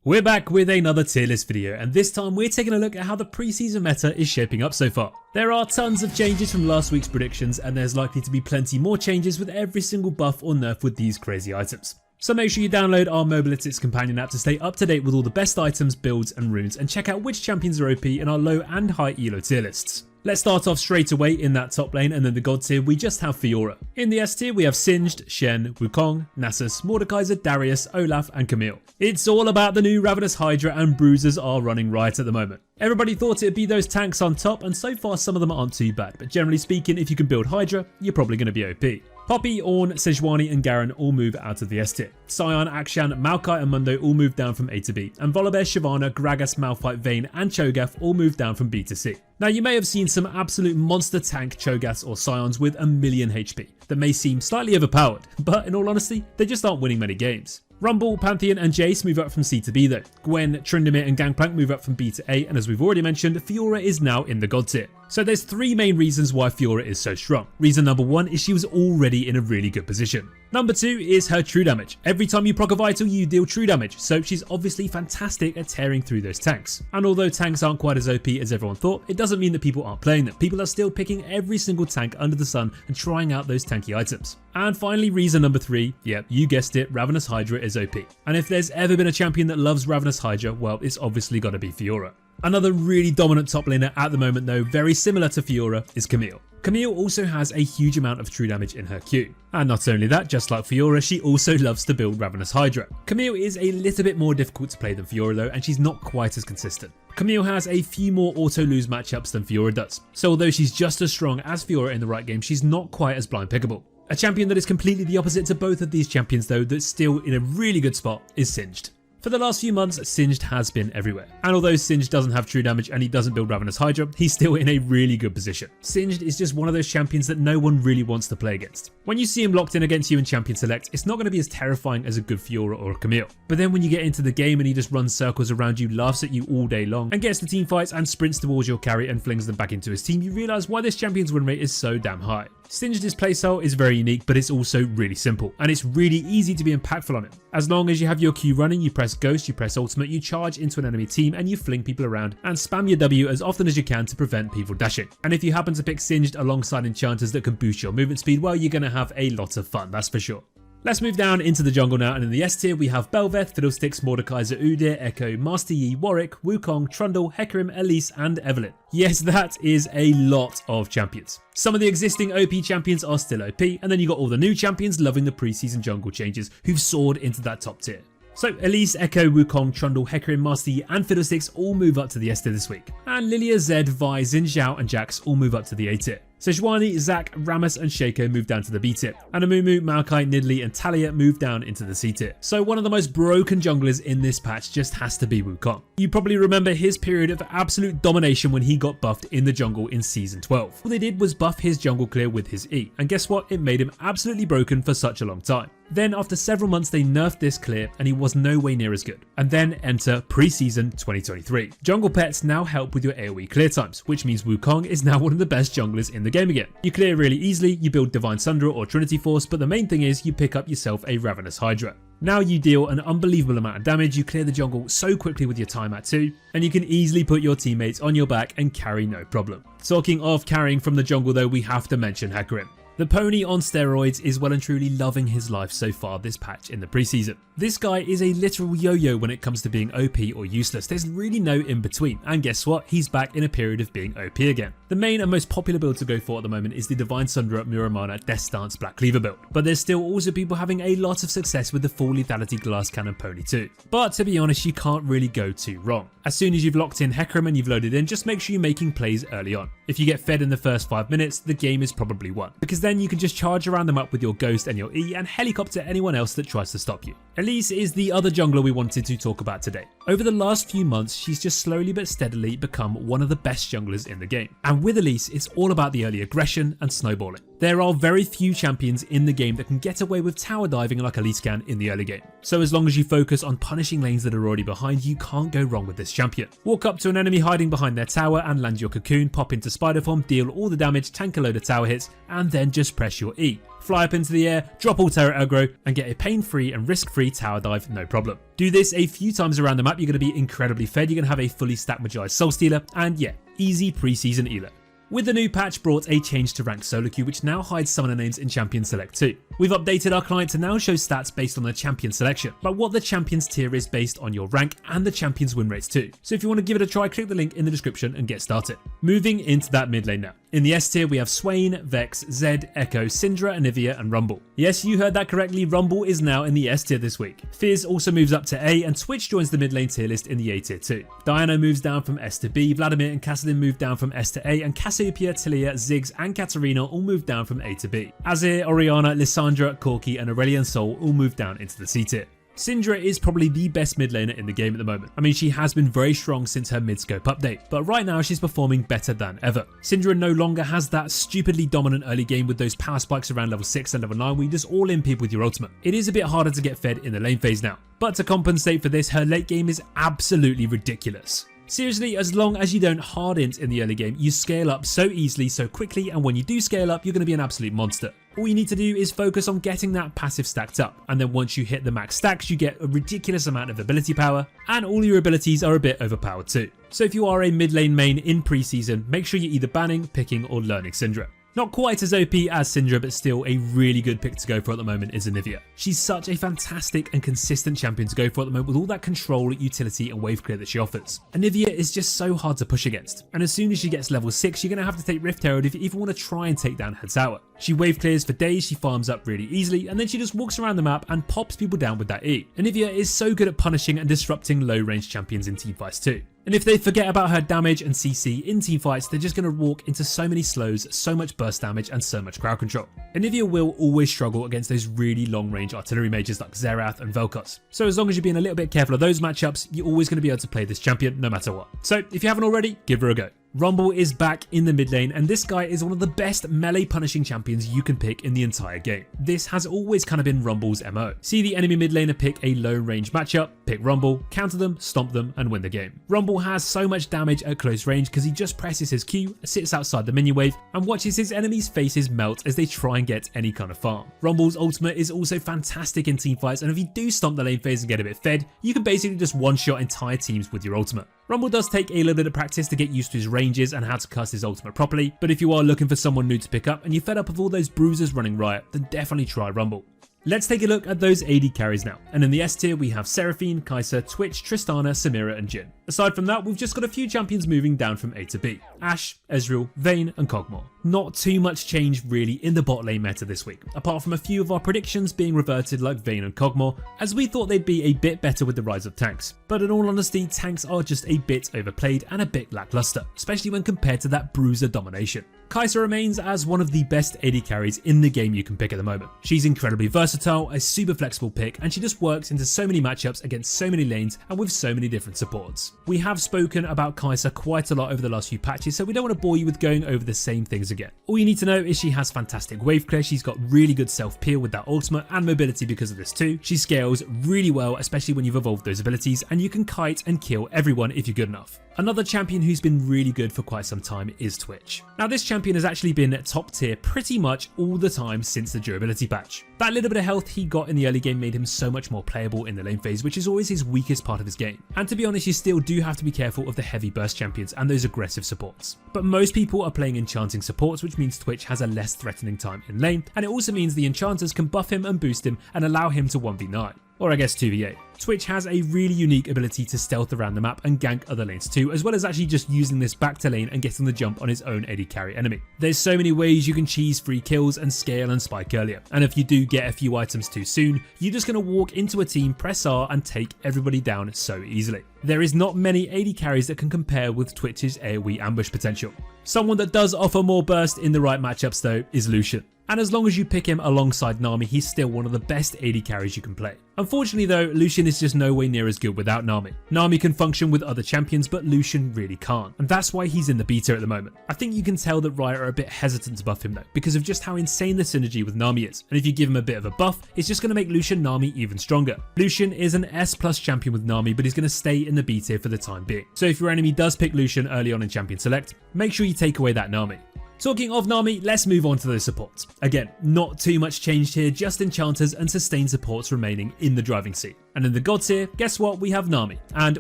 We're back with another tier list video, and this time we're taking a look at how the preseason meta is shaping up so far. There are tons of changes from last week's predictions, and there's likely to be plenty more changes with every single buff or nerf with these crazy items. So make sure you download our Mobalytics companion app to stay up to date with all the best items, builds and runes, and check out which champions are OP in our low and high elo tier lists. Let's start off straight away in that top lane, and then the god tier we just have Fiora. In the S tier we have Singed, Shen, Wukong, Nasus, Mordekaiser, Darius, Olaf and Camille. It's all about the new Ravenous Hydra, and bruisers are running riot at the moment. Everybody thought it'd be those tanks on top, and so far some of them aren't too bad, but generally speaking if you can build Hydra, you're probably going to be OP. Poppy, Ornn, Sejuani and Garen all move out of the S tier. Sion, Akshan, Maokai and Mundo all move down from A to B, and Volibear, Shyvana, Gragas, Malphite, Vayne and Cho'Gath all move down from B to C. Now you may have seen some absolute monster tank Cho'Gaths or Sions with a million HP that may seem slightly overpowered, but in all honesty they just aren't winning many games. Rumble, Pantheon and Jace move up from C to B though. Gwen, Tryndamere and Gangplank move up from B to A, and as we've already mentioned, Fiora is now in the god tier. So there's three main reasons why Fiora is so strong. Reason number one is she was already in a really good position. Number two is her true damage. Every time you proc a vital you deal true damage, so she's obviously fantastic at tearing through those tanks. And although tanks aren't quite as OP as everyone thought, it doesn't mean that people aren't playing them. People are still picking every single tank under the sun and trying out those tanky items. And finally, reason number three, yep, you guessed it, Ravenous Hydra is OP. And if there's ever been a champion that loves Ravenous Hydra, well, it's obviously got to be Fiora. Another really dominant top laner at the moment though, very similar to Fiora, is Camille. Camille also has a huge amount of true damage in her Q. And not only that, just like Fiora, she also loves to build Ravenous Hydra. Camille is a little bit more difficult to play than Fiora though, and she's not quite as consistent. Camille has a few more auto-lose matchups than Fiora does, so although she's just as strong as Fiora in the right game, she's not quite as blind pickable. A champion that is completely the opposite to both of these champions though, that's still in a really good spot, is Singed. For the last few months, Singed has been everywhere. And although Singed doesn't have true damage and he doesn't build Ravenous Hydra, he's still in a really good position. Singed is just one of those champions that no one really wants to play against. When you see him locked in against you in Champion Select, it's not going to be as terrifying as a good Fiora or a Camille. But then when you get into the game and he just runs circles around you, laughs at you all day long, and gets the team fights and sprints towards your carry and flings them back into his team, you realise why this champion's win rate is so damn high. Singed's playstyle is very unique, but it's also really simple, and it's really easy to be impactful on it. As long as you have your Q running, you press Ghost, you press Ultimate, you charge into an enemy team and you fling people around, and spam your W as often as you can to prevent people dashing. And if you happen to pick Singed alongside enchanters that can boost your movement speed, well, you're going to have a lot of fun, that's for sure. Let's move down into the jungle now, and in the S tier we have Bel'Veth, Fiddlesticks, Mordekaiser, Udyr, Echo, Master Yi, Warwick, Wukong, Trundle, Hecarim, Elise and Evelynn. Yes, that is a lot of champions. Some of the existing OP champions are still OP, and then you got all the new champions loving the preseason jungle changes who've soared into that top tier. So Elise, Echo, Wukong, Trundle, Hecarim, Master Yi and Fiddlesticks all move up to the S tier this week. And Lilia, Zed, Vi, Xin Zhao and Jax all move up to the A tier. Sejuani, Zac, Rammus and Shaco move down to the B tier, and Amumu, Maokai, Nidalee and Taliyah move down into the C tier. So one of the most broken junglers in this patch just has to be Wukong. You probably remember his period of absolute domination when he got buffed in the jungle in Season 12. All they did was buff his jungle clear with his E, and guess what? It made him absolutely broken for such a long time. Then after several months they nerfed this clear and he was no way near as good. And then enter preseason 2023. Jungle pets now help with your AoE clear times, which means Wukong is now one of the best junglers in the game again. You clear really easily, you build Divine Sundra or Trinity Force, but the main thing is you pick up yourself a Ravenous Hydra. Now you deal an unbelievable amount of damage, you clear the jungle so quickly with your time at 2, and you can easily put your teammates on your back and carry no problem. Talking of carrying from the jungle though, we have to mention Hecarim. The pony on steroids is well and truly loving his life so far this patch in the preseason. This guy is a literal yo-yo when it comes to being OP or useless. There's really no in between, and guess what? He's back in a period of being OP again. The main and most popular build to go for at the moment is the Divine Sundra Muramana Death Stance Black Cleaver build, but there's still also people having a lot of success with the full lethality Glass Cannon pony too. But to be honest, you can't really go too wrong. As soon as you've locked in Hecarim and you've loaded in, just make sure you're making plays early on. If you get fed in the first 5 minutes, the game is probably won, because then you can just charge around them up with your Ghost and your E and helicopter anyone else that tries to stop you. Elise is the other jungler we wanted to talk about today. Over the last few months, she's just slowly but steadily become one of the best junglers in the game. And with Elise, it's all about the early aggression and snowballing. There are very few champions in the game that can get away with tower diving like Elise can in the early game. So as long as you focus on punishing lanes that are already behind, you can't go wrong with this champion. Walk up to an enemy hiding behind their tower and land your cocoon, pop into spider form, deal all the damage, tank a load of tower hits, and then just press your E. fly up into the air, drop all turret aggro, and get a pain-free and risk-free tower dive no problem. Do this a few times around the map, you're going to be incredibly fed, you're going to have a fully stacked Magi Soul Stealer, and yeah, easy pre-season elo. With the new patch brought a change to rank solo queue, which now hides summoner names in Champion Select too. We've updated our client to now show stats based on the champion selection, like what the champion's tier is based on your rank and the champion's win rates too. So if you want to give it a try, click the link in the description and get started. Moving into that mid lane now. In the S tier, we have Swain, Vex, Zed, Echo, Syndra, Anivia, and Rumble. Yes, you heard that correctly, Rumble is now in the S tier this week. Fizz also moves up to A, and Twitch joins the mid lane tier list in the A tier too. Diana moves down from S to B, Vladimir and Kassadin move down from S to A, and Cassiopeia, Taliyah, Ziggs, and Katarina all move down from A to B. Azir, Orianna, Lissandra, Corki, and Aurelion Sol all move down into the C tier. Syndra is probably the best mid laner in the game at the moment. I mean, she has been very strong since her mid-scope update, but right now she's performing better than ever. Syndra no longer has that stupidly dominant early game with those power spikes around level 6 and level 9 where you just all in people with your ultimate. It is a bit harder to get fed in the lane phase now, but to compensate for this, her late game is absolutely ridiculous. Seriously, as long as you don't hard int in the early game, you scale up so easily, so quickly, and when you do scale up, you're going to be an absolute monster. All you need to do is focus on getting that passive stacked up, and then once you hit the max stacks, you get a ridiculous amount of ability power, and all your abilities are a bit overpowered too. So if you are a mid lane main in pre-season, make sure you're either banning, picking, or learning Syndra. Not quite as OP as Syndra, but still a really good pick to go for at the moment is Anivia. She's such a fantastic and consistent champion to go for at the moment with all that control, utility, and wave clear that she offers. Anivia is just so hard to push against, and as soon as she gets level 6, you're going to have to take Rift Herald if you even want to try and take down her tower. She wave clears for days, she farms up really easily, and then she just walks around the map and pops people down with that E. Anivia is so good at punishing and disrupting low range champions in teamfights too. And if they forget about her damage and CC in teamfights, they're just going to walk into so many slows, so much burst damage, and so much crowd control. Anivia will always struggle against those really long range artillery mages like Xerath and Vel'Koz. So as long as you're being a little bit careful of those matchups, you're always going to be able to play this champion no matter what. So if you haven't already, give her a go. Rumble is back in the mid lane, and this guy is one of the best melee punishing champions you can pick in the entire game. This has always kind of been Rumble's MO. See the enemy mid laner pick a low range matchup, pick Rumble, counter them, stomp them, and win the game. Rumble has so much damage at close range because he just presses his Q, sits outside the minion wave, and watches his enemies' faces melt as they try and get any kind of farm. Rumble's ultimate is also fantastic in teamfights, and if you do stomp the lane phase and get a bit fed, you can basically just one-shot entire teams with your ultimate. Rumble does take a little bit of practice to get used to his ranges and how to cast his ultimate properly, but if you are looking for someone new to pick up and you're fed up of all those bruisers running riot, then definitely try Rumble. Let's take a look at those AD carries now, and in the S tier we have Seraphine, Kai'Sa, Twitch, Tristana, Samira and Jhin. Aside from that, we've just got a few champions moving down from A to B. Ashe, Ezreal, Vayne and Kog'Maw. Not too much change really in the bot lane meta this week, apart from a few of our predictions being reverted like Vayne and Kog'Maw, as we thought they'd be a bit better with the rise of tanks. But in all honesty, tanks are just a bit overplayed and a bit lackluster, especially when compared to that bruiser domination. Kai'Sa remains as one of the best AD carries in the game you can pick at the moment. She's incredibly versatile, a super flexible pick, and she just works into so many matchups against so many lanes and with so many different supports. We have spoken about Kai'Sa quite a lot over the last few patches, so we don't want to bore you with going over the same things again. All you need to know is she has fantastic wave clear, she's got really good self-peel with that ultimate and mobility because of this too. She scales really well, especially when you've evolved those abilities, and you can kite and kill everyone if you're good enough. Another champion who's been really good for quite some time is Twitch. Now this champion has actually been top tier pretty much all the time since the durability patch. That little bit of health he got in the early game made him so much more playable in the lane phase, which is always his weakest part of his game. And to be honest, you still do have to be careful of the heavy burst champions and those aggressive supports. But most people are playing enchanting supports, which means Twitch has a less threatening time in lane, and it also means the enchanters can buff him and boost him and allow him to 1v9. Or I guess 2v8. Twitch has a really unique ability to stealth around the map and gank other lanes too, as well as actually just using this back to lane and getting the jump on his own AD carry enemy. There's so many ways you can cheese free kills and scale and spike earlier, and if you do get a few items too soon, you're just going to walk into a team, press R and take everybody down so easily. There is not many AD carries that can compare with Twitch's AoE ambush potential. Someone that does offer more burst in the right matchups though is Lucian. And as long as you pick him alongside Nami, he's still one of the best AD carries you can play. Unfortunately though, Lucian is just no way near as good without Nami. Nami can function with other champions, but Lucian really can't, and that's why he's in the beta at the moment. I think you can tell that Riot are a bit hesitant to buff him though, because of just how insane the synergy with Nami is, and if you give him a bit of a buff, it's just going to make Lucian Nami even stronger. Lucian is an S+ champion with Nami, but he's going to stay in the B tier for the time being. So if your enemy does pick Lucian early on in Champion Select, make sure you take away that Nami. Talking of Nami, let's move on to those supports. Again, not too much changed here, just enchanters and sustained supports remaining in the driving seat. And in the God tier, guess what? We have Nami. And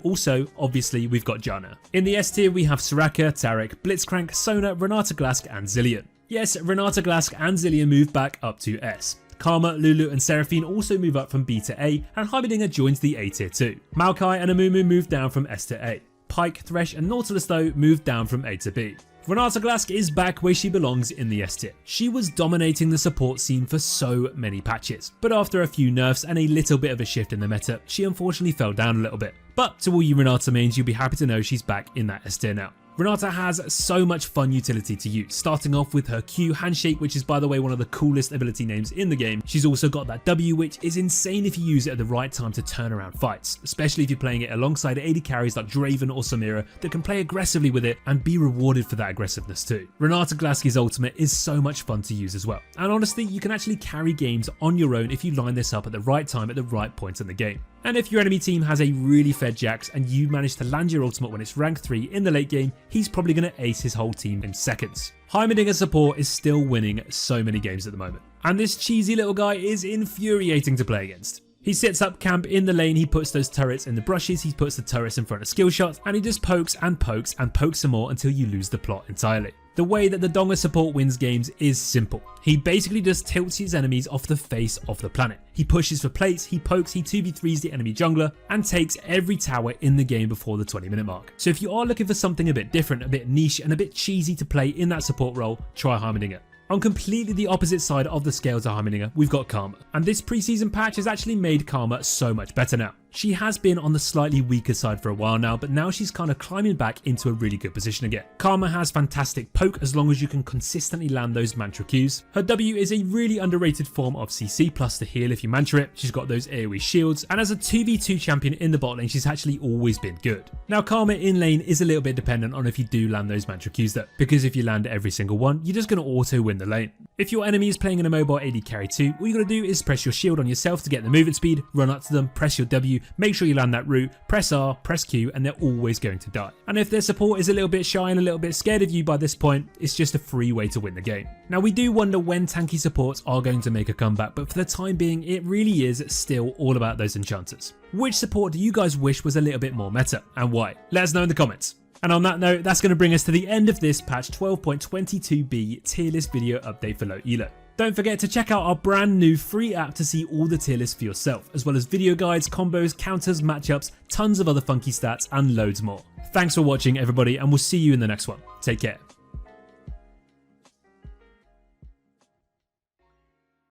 also, obviously, we've got Janna. In the S tier, we have Soraka, Taric, Blitzcrank, Sona, Renata Glask, and Zilean. Yes, Renata Glask and Zilean move back up to S. Karma, Lulu and Seraphine also move up from B to A, and Heimerdinger joins the A tier too. Maokai and Amumu move down from S to A. Pike, Thresh and Nautilus though moved down from A to B. Renata Glask is back where she belongs in the S tier. She was dominating the support scene for so many patches, but after a few nerfs and a little bit of a shift in the meta, she unfortunately fell down a little bit. But to all you Renata mains, you'll be happy to know she's back in that S tier now. Renata has so much fun utility to use, starting off with her Q Handshake, which is by the way one of the coolest ability names in the game. She's also got that W, which is insane if you use it at the right time to turn around fights, especially if you're playing it alongside AD carries like Draven or Samira that can play aggressively with it and be rewarded for that aggressiveness too. Renata Glaski's ultimate is so much fun to use as well, and honestly you can actually carry games on your own if you line this up at the right time at the right point in the game. And if your enemy team has a really fed Jax and you manage to land your ultimate when it's rank 3 in the late game, he's probably going to ace his whole team in seconds. Heimerdinger's support is still winning so many games at the moment, and this cheesy little guy is infuriating to play against. He sets up camp in the lane, he puts those turrets in the brushes, he puts the turrets in front of skill shots, and he just pokes and pokes and pokes some more until you lose the plot entirely. The way that the Donga support wins games is simple. He basically just tilts his enemies off the face of the planet. He pushes for plates, he pokes, he 2v3s the enemy jungler, and takes every tower in the game before the 20-minute mark. So if you are looking for something a bit different, a bit niche, and a bit cheesy to play in that support role, try Heimerdinger. On completely the opposite side of the scale to Heimerdinger, we've got Karma, and this preseason patch has actually made Karma so much better now. She has been on the slightly weaker side for a while now, but now she's kind of climbing back into a really good position again. Karma has fantastic poke as long as you can consistently land those mantra Qs. Her W is a really underrated form of CC plus to heal if you mantra it. She's got those AoE shields, and as a 2v2 champion in the bot lane, she's actually always been good. Now Karma in lane is a little bit dependent on if you do land those mantra Qs though, because if you land every single one, you're just going to auto win the lane. If your enemy is playing in a mobile AD carry too, all you got to do is press your shield on yourself to get the movement speed, run up to them, press your W, make sure you land that route, press R, press Q, and they're always going to die. And if their support is a little bit shy and a little bit scared of you by this point, it's just a free way to win the game. Now we do wonder when tanky supports are going to make a comeback, but for the time being, it really is still all about those enchanters. Which support do you guys wish was a little bit more meta, and why? Let us know in the comments. And on that note, that's going to bring us to the end of this patch 12.22b tier list video update for low elo. Don't forget to check out our brand new free app to see all the tier lists for yourself, as well as video guides, combos, counters, matchups, tons of other funky stats, and loads more. Thanks for watching everybody, and we'll see you in the next one. Take care.